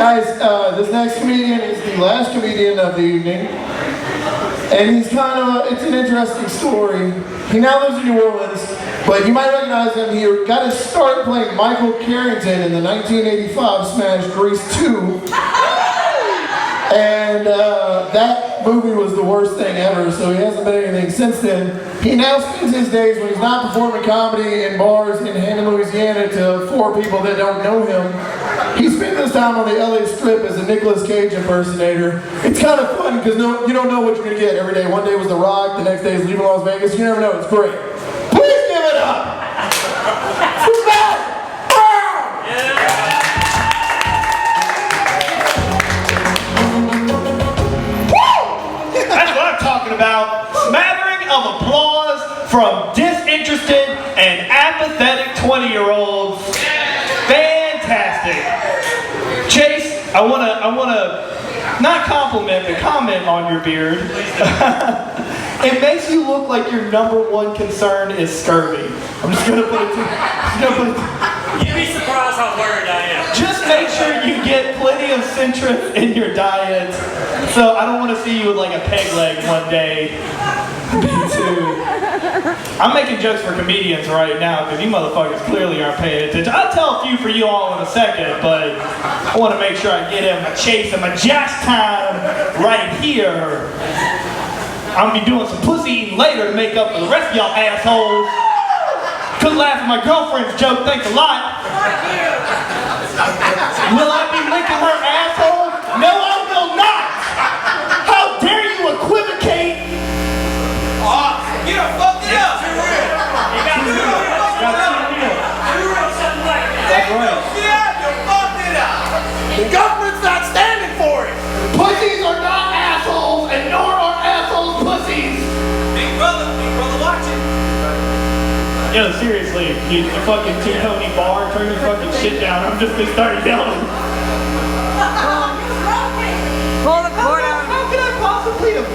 Guys, this next comedian is the last comedian of the evening. And he's it's an interesting story. He now lives in New Orleans, but you might recognize him. He got his start playing Michael Carrington in the 1985 smash Grease 2. And that movie was the worst thing ever, so he hasn't been anything since then. He now spends his days when he's not performing comedy in bars in Hammond, Louisiana to 4 people that don't know him. He spends his time on the LA Strip as a Nicolas Cage impersonator. It's kind of fun because you don't know what you're going to get every day. One day was The Rock, the next day is Leaving Las Vegas. You never know, it's great. Please give it up! Who's back? That's what I'm talking about. Smattering of applause from disinterested and apathetic 20-year-olds. Fantastic. Chase, I wanna not compliment, but comment on your beard. It makes you look like your #1 concern is scurvy. I'm just gonna put it to You'd be surprised how worried I am. just make sure you get plenty of citrus in your diet. So I don't want to see you with like a peg leg one day. Me too. I'm making jokes for comedians right now because you motherfuckers clearly aren't paying attention. I'll tell a few for you all in a second, but I want to make sure I get in my Chase and my Josh time right here. I'm gonna be doing some pussy eating later to make up for the rest of y'all assholes. Couldn't laugh at my girlfriend's joke, thanks a lot. Will I be licking her asshole? No, I will not! How dare you equivocate? Oh, you done fucked it up! Too real! You got too real! Too real, something like that. That's right. Yeah, you fucked it up! The government's not standing for it! Pussies are not assholes, and nor are assholes pussies! Big brother watching. Yo, seriously, you fucking T-Tony bar, turn your fucking shit down. I'm just gonna start yelling. Pull the cord out. How could I possibly have...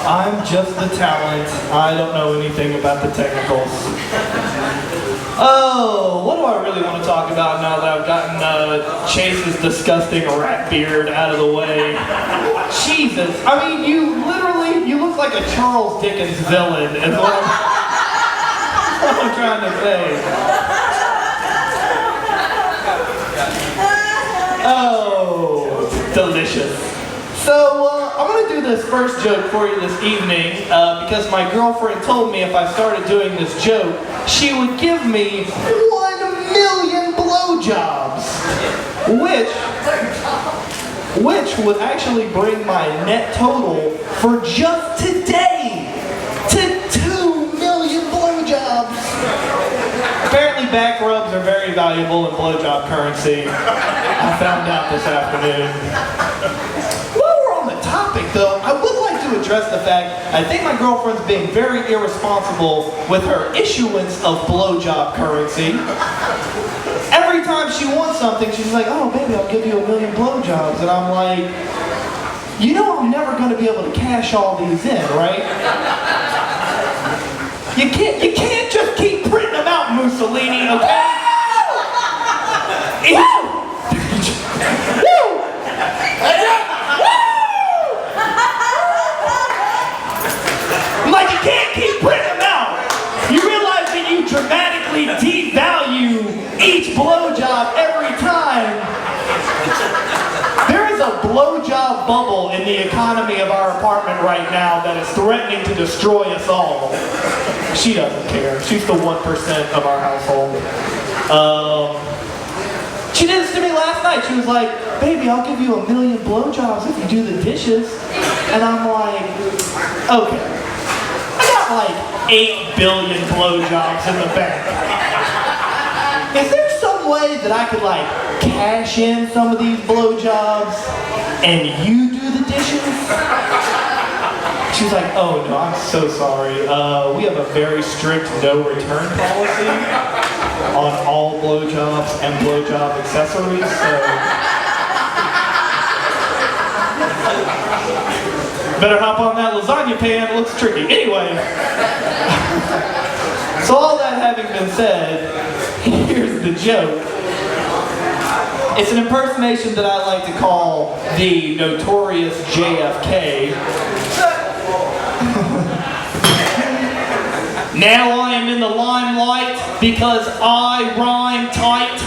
I'm just the talent. I don't know anything about the technicals. Oh, what do I really want to talk about now that I've gotten Chase's disgusting rat beard out of the way? Jesus. I mean, you look like a Charles Dickens villain is what I'm trying to say. Oh, delicious. So, I'm going to do this first joke for you this evening because my girlfriend told me if I started doing this joke, she would give me 1 million blowjobs, which would actually bring my net total for just today to 2 million blowjobs. Apparently back rubs are very valuable in blowjob currency. I found out this afternoon. Though, I would like to address the fact I think my girlfriend's being very irresponsible with her issuance of blowjob currency. Every time she wants something, she's like, oh baby, I'll give you 1 million blowjobs. And I'm like, you know I'm never going to be able to cash all these in, right? You can't just keep printing them out, Mussolini, okay? Like you can't keep printing them out. You realize that you dramatically devalue each blowjob every time. There is a blowjob bubble in the economy of our apartment right now that is threatening to destroy us all. She doesn't care. She's the 1% of our household. She did this to me last night. She was like, baby, I'll give you 1 million blowjobs if you do the dishes. And I'm like, okay. I got like 8 billion blowjobs in the bank. Is there some way that I could like cash in some of these blowjobs and you do the dishes? She's like, oh no, I'm so sorry. We have a very strict no return policy on all blowjobs and blowjob accessories, so better hop on that lasagna pan, it looks tricky. Anyway, so all that having been said, here's the joke. It's an impersonation that I like to call the notorious JFK. Now I am in the limelight because I rhyme tight.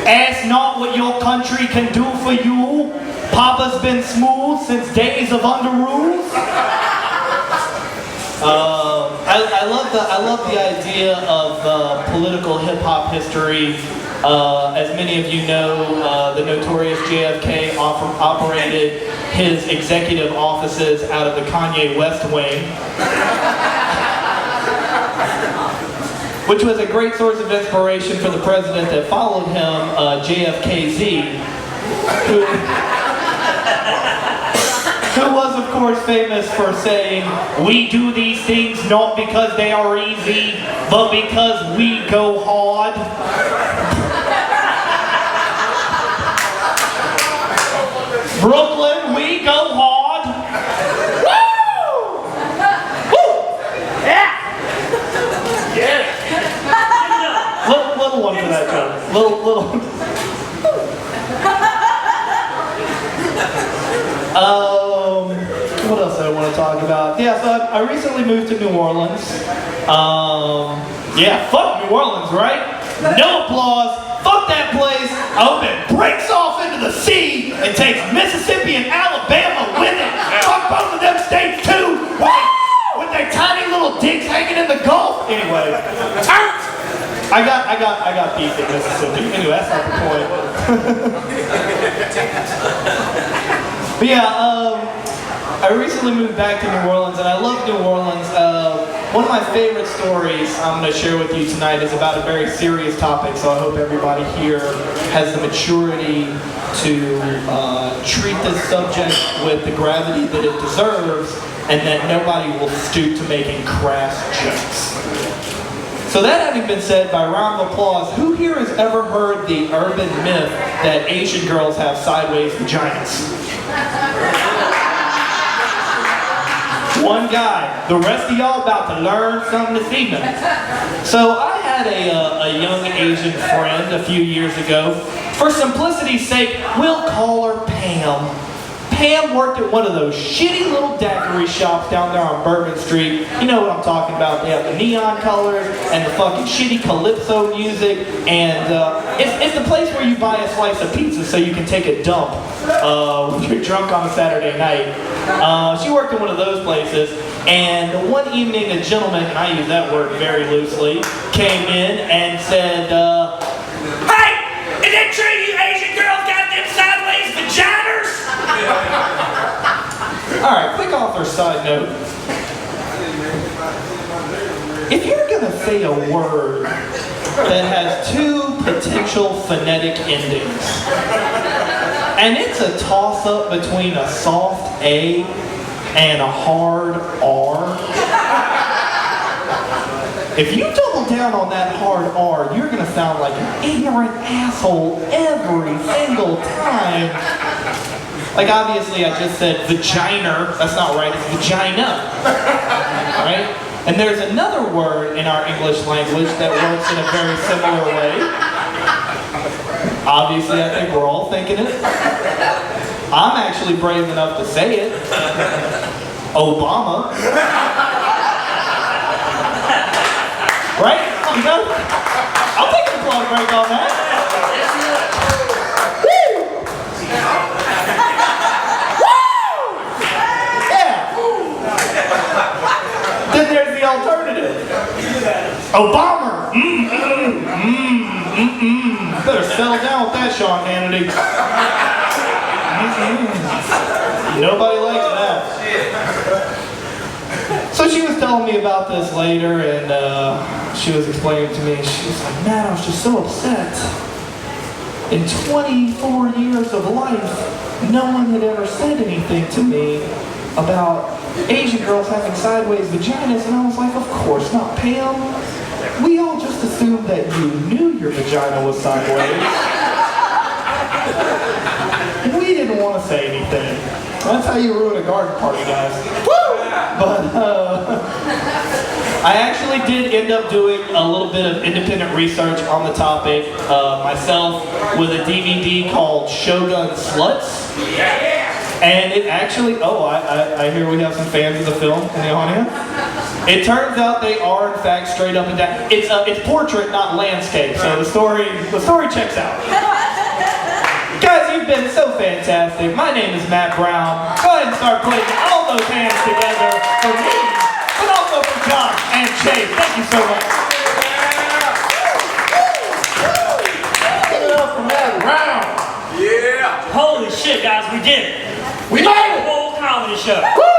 Ask not what your country can do for you. Papa's been smooth since days of under rules. I love the idea of political hip-hop history. As many of you know, the notorious JFK operated his executive offices out of the Kanye West wing, which was a great source of inspiration for the president that followed him, JFKZ, who was, of course, famous for saying, we do these things not because they are easy, but because we go hard. Brooklyn, we go hard. Woo! Woo! Yeah! Yeah! Little one for that joke. Little. What else do I want to talk about? Yeah, so I recently moved to New Orleans. Yeah, fuck New Orleans, right? No applause. Fuck that place. I hope it breaks off into the sea and takes Mississippi and Alabama with it. Fuck both of them states too, with their tiny little dicks hanging in the Gulf. Anyway, I got beef in Mississippi. Anyway, that's not the point. But yeah, I recently moved back to New Orleans, and I love New Orleans. One of my favorite stories I'm going to share with you tonight is about a very serious topic, so I hope everybody here has the maturity to treat this subject with the gravity that it deserves, and that nobody will stoop to making crass jokes. So that having been said, by round of applause, who here has ever heard the urban myth that Asian girls have sideways vaginas? One guy. The rest of y'all about to learn something this evening. So I had a young Asian friend a few years ago. For simplicity's sake, we'll call her Pam. Pam worked at one of those shitty little daiquiri shops down there on Bourbon Street. You know what I'm talking about. They have the neon colors and the fucking shitty calypso music. And it's the place where you buy a slice of pizza so you can take a dump when you're drunk on a Saturday night. She worked in one of those places. And one evening a gentleman, and I use that word very loosely, came in and said, hey, is it true you Asian girls got them sideways vaginas? Alright, quick author side note. If you're gonna say a word that has two potential phonetic endings, and it's a toss-up between a soft A and a hard R, if you double down on that hard R, you're gonna sound like an ignorant asshole every single time. Like, obviously, I just said vagina. That's not right. It's vagina. Right? And there's another word in our English language that works in a very similar way. Obviously, I think we're all thinking it. I'm actually brave enough to say it. Obama. Right? I'll take an applause break on that. Then there's the alternative. Obama. Better settle down with that, Sean Hannity. Nobody likes that. So she was telling me about this later, and she was explaining to me, she was like, man, I was just so upset. In 24 years of life, no one had ever said anything to me about Asian girls having sideways vaginas, and I was like, of course not, Pam. We all just assumed that you knew your vagina was sideways. We didn't want to say anything. That's how you ruin a garden party, guys. But I actually did end up doing a little bit of independent research on the topic myself with a DVD called Shogun Sluts. And it actually, I hear we have some fans of the film in the audience. It turns out they are in fact straight up and down. It's portrait, not landscape, so the story checks out. Guys, you've been so fantastic. My name is Matt Brown. Go ahead and start putting all those hands together for me, but also for Josh and Chase. Thank you so much. Give it up for Matt Brown. Yeah. Holy shit, guys, we did it. We made it. Whole comedy show. Woo!